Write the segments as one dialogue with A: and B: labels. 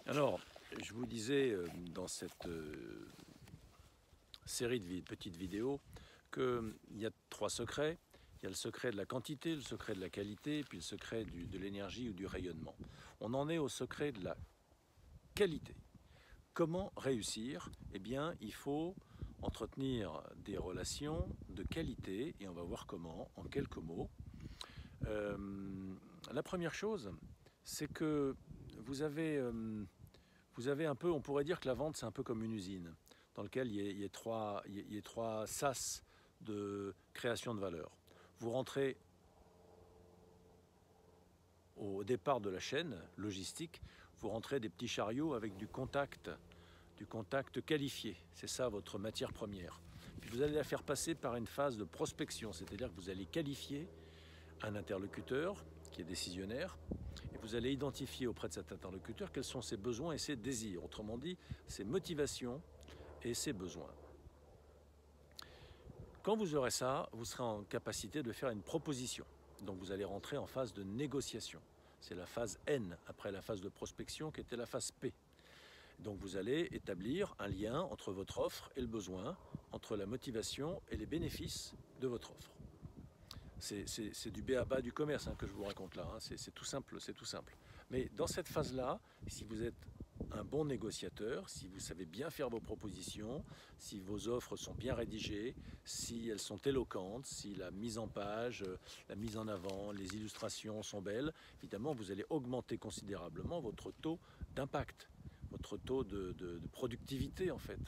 A: Alors, je vous disais dans cette série de petites vidéos qu'il y a trois secrets. Il y a le secret de la quantité, le secret de la qualité, puis le secret de l'énergie ou du rayonnement. On en est au secret de la qualité. Comment réussir? Eh bien, il faut entretenir des relations de qualité et on va voir comment, en quelques mots. Euh, la première chose, c'est que vous avez, euh, vous avez un peu, on pourrait dire que la vente, c'est un peu comme une usine dans laquelle il y a trois sas de création de valeur. Vous rentrez au départ de la chaîne logistique, vous rentrez des petits chariots avec du contact qualifié. C'est ça votre matière première. Puis vous allez la faire passer par une phase de prospection, c'est-à-dire que vous allez qualifier un interlocuteur qui est décisionnaire, et vous allez identifier auprès de cet interlocuteur quels sont ses besoins et ses désirs, autrement dit, ses motivations et ses besoins. Quand vous aurez ça, vous serez en capacité de faire une proposition. Donc vous allez rentrer en phase de négociation. C'est la phase N, après la phase de prospection qui était la phase P. Donc vous allez établir un lien entre votre offre et le besoin, entre la motivation et les bénéfices de votre offre. C'est du b.a.-ba du commerce que je vous raconte là, c'est tout simple, c'est tout simple. Mais dans cette phase-là, si vous êtes un bon négociateur, si vous savez bien faire vos propositions, si vos offres sont bien rédigées, si elles sont éloquentes, si la mise en page, la mise en avant, les illustrations sont belles, évidemment vous allez augmenter considérablement votre taux d'impact, votre taux de productivité en fait.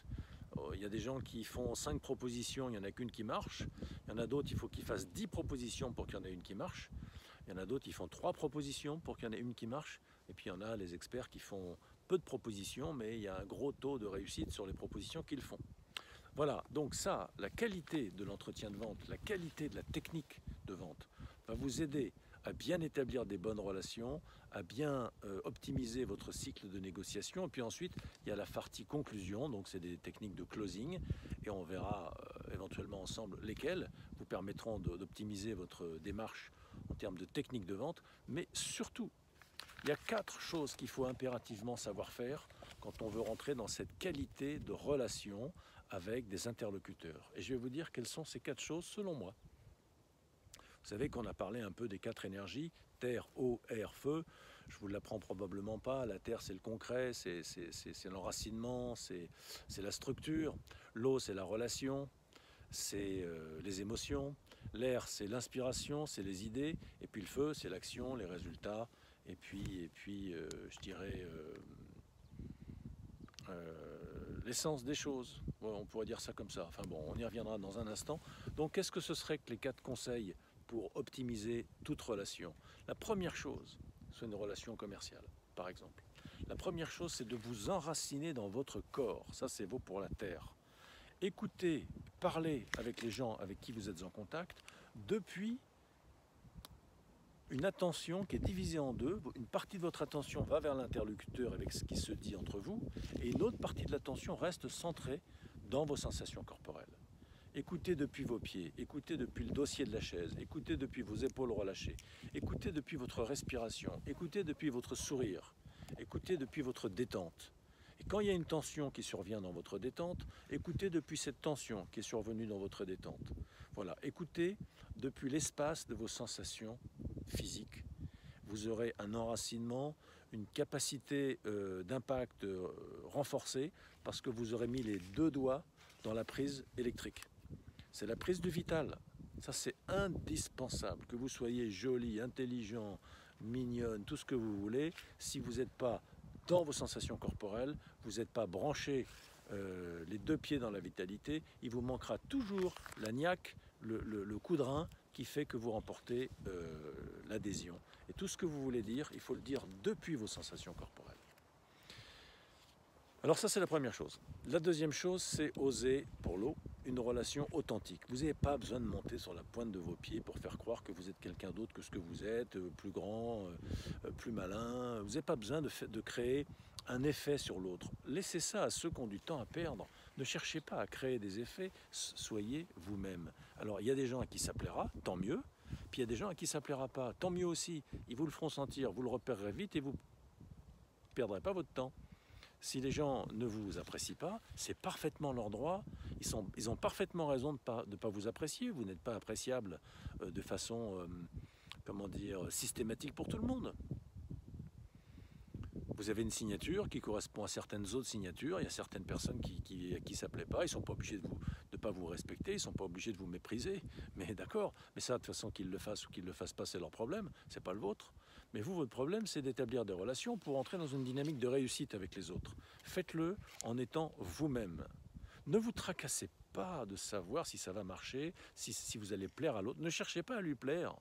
A: Il y a des gens qui font 5 propositions, il n'y en a qu'une qui marche. Il y en a d'autres, il faut qu'ils fassent 10 propositions pour qu'il y en ait une qui marche. Il y en a d'autres, qui font 3 propositions pour qu'il y en ait une qui marche. Et puis il y en a les experts qui font peu de propositions, mais il y a un gros taux de réussite sur les propositions qu'ils font. Voilà, donc ça, la qualité de l'entretien de vente, la qualité de la technique de vente va vous aider à bien établir des bonnes relations, à bien optimiser votre cycle de négociation. Et puis ensuite, il y a la partie conclusion, donc c'est des techniques de closing, et on verra éventuellement ensemble lesquelles vous permettront d'optimiser votre démarche en termes de technique de vente. Mais surtout, il y a 4 choses qu'il faut impérativement savoir faire quand on veut rentrer dans cette qualité de relation avec des interlocuteurs. Et je vais vous dire quelles sont ces 4 choses selon moi. Vous savez qu'on a parlé un peu des 4 énergies, terre, eau, air, feu. Je ne vous l'apprends probablement pas. La terre, c'est le concret, c'est l'enracinement, c'est la structure. L'eau, c'est la relation, c'est les émotions. L'air, c'est l'inspiration, c'est les idées. Et puis le feu, c'est l'action, les résultats. Et puis je dirais, l'essence des choses. Bon, on pourrait dire ça comme ça. Enfin bon, on y reviendra dans un instant. Donc, qu'est-ce que ce serait que les 4 conseils pour optimiser toute relation? La première chose, c'est une relation commerciale, par exemple. La première chose, c'est de vous enraciner dans votre corps. Ça, c'est vaut pour la terre. Écoutez, parlez avec les gens avec qui vous êtes en contact depuis une attention qui est divisée en deux. Une partie de votre attention va vers l'interlocuteur avec ce qui se dit entre vous, et une autre partie de l'attention reste centrée dans vos sensations corporelles. Écoutez depuis vos pieds, écoutez depuis le dossier de la chaise, écoutez depuis vos épaules relâchées, écoutez depuis votre respiration, écoutez depuis votre sourire, écoutez depuis votre détente. Et quand il y a une tension qui survient dans votre détente, écoutez depuis cette tension qui est survenue dans votre détente. Voilà, écoutez depuis l'espace de vos sensations physiques. Vous aurez un enracinement, une capacité d'impact renforcée parce que vous aurez mis les 2 doigts dans la prise électrique. C'est la prise du vital. Ça, c'est indispensable. Que vous soyez jolie, intelligent, mignonne, tout ce que vous voulez, si vous n'êtes pas dans vos sensations corporelles, vous n'êtes pas branché les 2 pieds dans la vitalité, il vous manquera toujours la niaque, le coup de rein qui fait que vous remportez l'adhésion. Et tout ce que vous voulez dire, il faut le dire depuis vos sensations corporelles. Alors ça, c'est la première chose. La deuxième chose, c'est oser, pour l'eau, une relation authentique. Vous n'avez pas besoin de monter sur la pointe de vos pieds pour faire croire que vous êtes quelqu'un d'autre que ce que vous êtes, plus grand, plus malin. Vous n'avez pas besoin de créer un effet sur l'autre. Laissez ça à ceux qui ont du temps à perdre. Ne cherchez pas à créer des effets, soyez vous-même. Alors il y a des gens à qui ça plaira, tant mieux. Puis il y a des gens à qui ça plaira pas, tant mieux aussi. Ils vous le feront sentir, vous le repérerez vite et vous ne perdrez pas votre temps. Si les gens ne vous apprécient pas, c'est parfaitement leur droit. Ils ont parfaitement raison de ne pas vous apprécier. Vous n'êtes pas appréciable de façon, comment dire, systématique pour tout le monde. Vous avez une signature qui correspond à certaines autres signatures. Il y a certaines personnes à qui ça ne plaît pas. Ils ne sont pas obligés de pas vous respecter. Ils ne sont pas obligés de vous mépriser. Mais d'accord. Mais ça, de toute façon, qu'ils le fassent ou qu'ils ne le fassent pas, c'est leur problème. Ce n'est pas le vôtre. Mais vous, votre problème, c'est d'établir des relations pour entrer dans une dynamique de réussite avec les autres. Faites-le en étant vous-même. Ne vous tracassez pas de savoir si ça va marcher, si vous allez plaire à l'autre. Ne cherchez pas à lui plaire.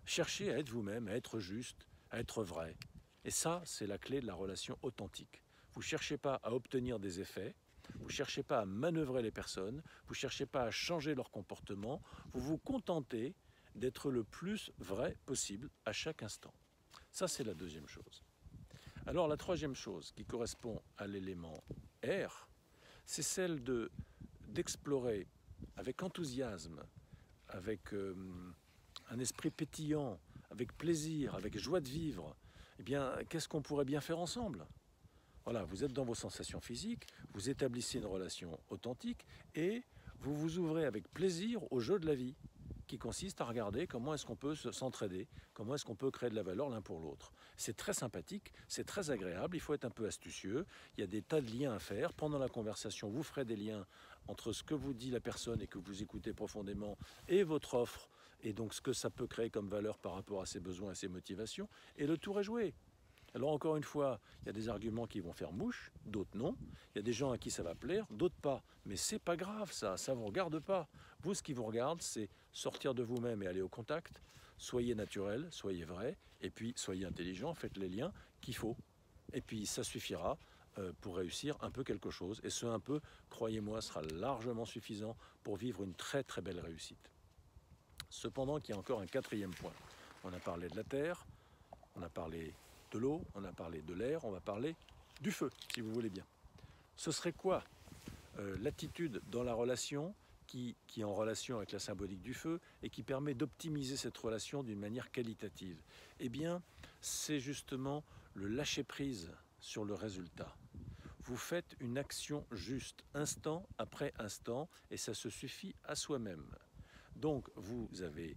A: Cherchez à être vous-même, à être juste, à être vrai. Et ça, c'est la clé de la relation authentique. Vous ne cherchez pas à obtenir des effets, vous ne cherchez pas à manœuvrer les personnes, vous ne cherchez pas à changer leur comportement, vous vous contentez d'être le plus vrai possible à chaque instant. Ça, c'est la deuxième chose. Alors, la troisième chose qui correspond à l'élément R, c'est celle d'explorer avec enthousiasme, avec un esprit pétillant, avec plaisir, avec joie de vivre. Eh bien, qu'est-ce qu'on pourrait bien faire ensemble? Voilà, vous êtes dans vos sensations physiques, vous établissez une relation authentique et vous vous ouvrez avec plaisir au jeu de la vie, qui consiste à regarder comment est-ce qu'on peut s'entraider, comment est-ce qu'on peut créer de la valeur l'un pour l'autre. C'est très sympathique, c'est très agréable, il faut être un peu astucieux, il y a des tas de liens à faire. Pendant la conversation, vous ferez des liens entre ce que vous dit la personne et que vous écoutez profondément et votre offre, et donc ce que ça peut créer comme valeur par rapport à ses besoins et ses motivations, et le tour est joué. Alors encore une fois, il y a des arguments qui vont faire mouche, d'autres non. Il y a des gens à qui ça va plaire, d'autres pas. Mais c'est pas grave ça ne vous regarde pas. Vous, ce qui vous regarde, c'est sortir de vous-même et aller au contact. Soyez naturel, soyez vrai, et puis soyez intelligent, faites les liens qu'il faut. Et puis ça suffira pour réussir un peu quelque chose. Et ce un peu, croyez-moi, sera largement suffisant pour vivre une très très belle réussite. Cependant, il y a encore un quatrième point. On a parlé de la terre, on a parlé de l'eau, on a parlé de l'air, on va parler du feu, si vous voulez bien. Ce serait quoi l'attitude dans la relation qui est en relation avec la symbolique du feu et qui permet d'optimiser cette relation d'une manière qualitative? Eh bien, c'est justement le lâcher-prise sur le résultat. Vous faites une action juste, instant après instant, et ça se suffit à soi-même. Donc, vous avez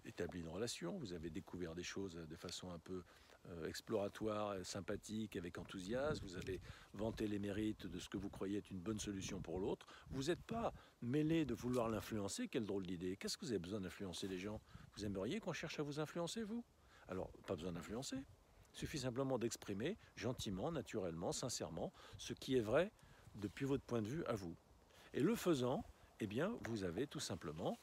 A: établi une relation, vous avez découvert des choses de façon un peu exploratoire, sympathique, avec enthousiasme, vous avez vanté les mérites de ce que vous croyez être une bonne solution pour l'autre, vous n'êtes pas mêlé de vouloir l'influencer, quelle drôle d'idée. Qu'est-ce que vous avez besoin d'influencer les gens? Vous aimeriez qu'on cherche à vous influencer, vous? Alors, pas besoin d'influencer, il suffit simplement d'exprimer gentiment, naturellement, sincèrement, ce qui est vrai depuis votre point de vue à vous. Et le faisant, eh bien, vous avez tout simplement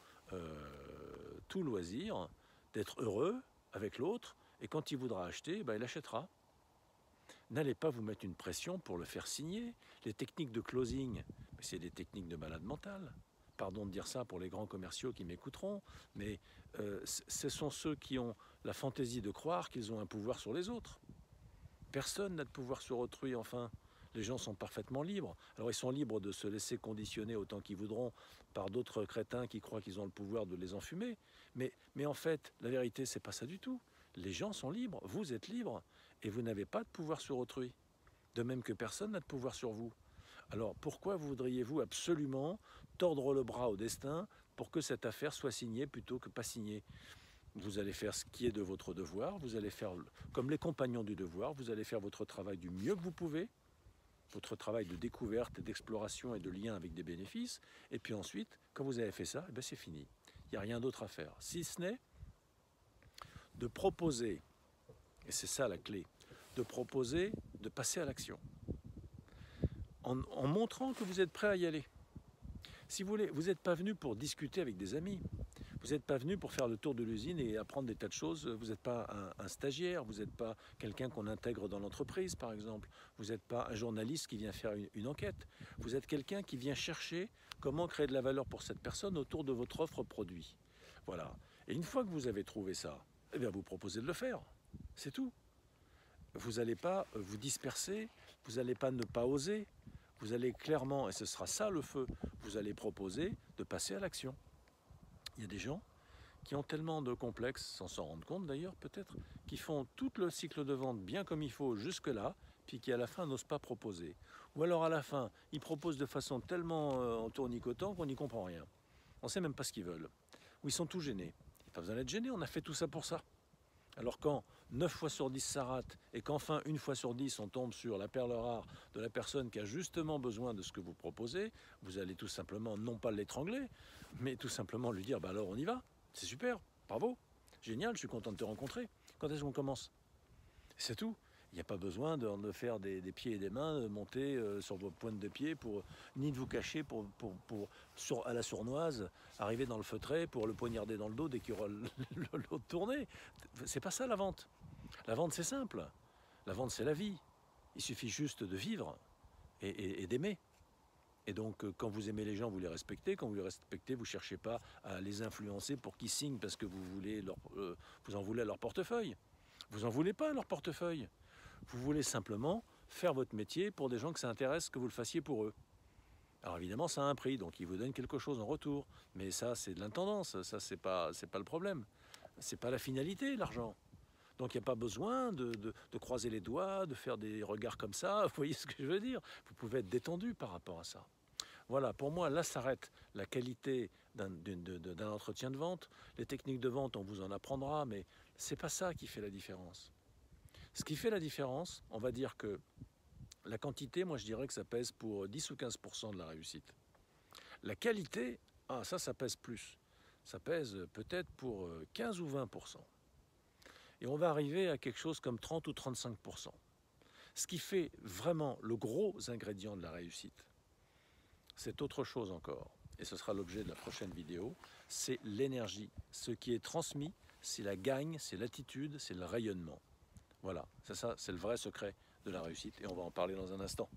A: tout loisir d'être heureux avec l'autre, et quand il voudra acheter, ben, il achètera. N'allez pas vous mettre une pression pour le faire signer. Les techniques de closing, c'est des techniques de malade mental. Pardon de dire ça pour les grands commerciaux qui m'écouteront, mais ce sont ceux qui ont la fantaisie de croire qu'ils ont un pouvoir sur les autres. Personne n'a de pouvoir sur autrui, enfin. Les gens sont parfaitement libres. Alors ils sont libres de se laisser conditionner autant qu'ils voudront par d'autres crétins qui croient qu'ils ont le pouvoir de les enfumer. Mais en fait, la vérité, c'est pas ça du tout. Les gens sont libres, vous êtes libres, et vous n'avez pas de pouvoir sur autrui. De même que personne n'a de pouvoir sur vous. Alors pourquoi voudriez-vous absolument tordre le bras au destin pour que cette affaire soit signée plutôt que pas signée? Vous allez faire ce qui est de votre devoir, vous allez faire comme les compagnons du devoir, vous allez faire votre travail du mieux que vous pouvez, votre travail de découverte, d'exploration et de lien avec des bénéfices, et puis ensuite, quand vous avez fait ça, eh bien c'est fini. Il n'y a rien d'autre à faire, si ce n'est de proposer, et c'est ça la clé, de proposer de passer à l'action, en montrant que vous êtes prêt à y aller. Si vous voulez, vous n'êtes pas venu pour discuter avec des amis, vous n'êtes pas venu pour faire le tour de l'usine et apprendre des tas de choses. Vous n'êtes pas un stagiaire, vous n'êtes pas quelqu'un qu'on intègre dans l'entreprise, par exemple. Vous n'êtes pas un journaliste qui vient faire une enquête. Vous êtes quelqu'un qui vient chercher comment créer de la valeur pour cette personne autour de votre offre produit. Voilà. Et une fois que vous avez trouvé ça, eh bien vous proposez de le faire. C'est tout. Vous n'allez pas vous disperser, vous n'allez pas ne pas oser. Vous allez clairement, et ce sera ça le feu, vous allez proposer de passer à l'action. Il y a des gens qui ont tellement de complexes, sans s'en rendre compte d'ailleurs peut-être, qui font tout le cycle de vente bien comme il faut jusque-là, puis qui à la fin n'osent pas proposer. Ou alors à la fin, ils proposent de façon tellement en tournicotant qu'on n'y comprend rien. On ne sait même pas ce qu'ils veulent. Ou ils sont tout gênés. Il n'y a pas besoin d'être gêné, on a fait tout ça pour ça. Alors quand 9 fois sur 10 ça rate, et qu'enfin 1 fois sur 10 on tombe sur la perle rare de la personne qui a justement besoin de ce que vous proposez, vous allez tout simplement, non pas l'étrangler, mais tout simplement lui dire, bah alors on y va, c'est super, bravo, génial, je suis content de te rencontrer. Quand est-ce qu'on commence? C'est tout. Il n'y a pas besoin de faire des pieds et des mains, de monter sur vos pointes de pied, ni de vous cacher à la sournoise, arriver dans le feutré pour le poignarder dans le dos dès qu'il y aura l'autre tourné. C'est pas ça la vente. La vente c'est simple. La vente c'est la vie. Il suffit juste de vivre et d'aimer. Et donc quand vous aimez les gens, vous les respectez. Quand vous les respectez, vous ne cherchez pas à les influencer pour qu'ils signent parce que vous en voulez à leur portefeuille. Vous n'en voulez pas à leur portefeuille. Vous voulez simplement faire votre métier pour des gens que ça intéresse que vous le fassiez pour eux. Alors évidemment, ça a un prix, donc ils vous donnent quelque chose en retour. Mais ça, c'est de l'intendance, ça, c'est pas le problème. C'est pas la finalité, l'argent. Donc il n'y a pas besoin de croiser les doigts, de faire des regards comme ça. Vous voyez ce que je veux dire? Vous pouvez être détendu par rapport à ça. Voilà, pour moi, là s'arrête la qualité d'un entretien de vente. Les techniques de vente, on vous en apprendra, mais c'est pas ça qui fait la différence. Ce qui fait la différence, on va dire que la quantité, moi je dirais que ça pèse pour 10 ou 15% de la réussite. La qualité, ça pèse plus. Ça pèse peut-être pour 15 ou 20%. Et on va arriver à quelque chose comme 30 ou 35%. Ce qui fait vraiment le gros ingrédient de la réussite, c'est autre chose encore. Et ce sera l'objet de la prochaine vidéo, c'est l'énergie. Ce qui est transmis, c'est la gagne, c'est l'attitude, c'est le rayonnement. Voilà, c'est ça, c'est le vrai secret de la réussite et on va en parler dans un instant.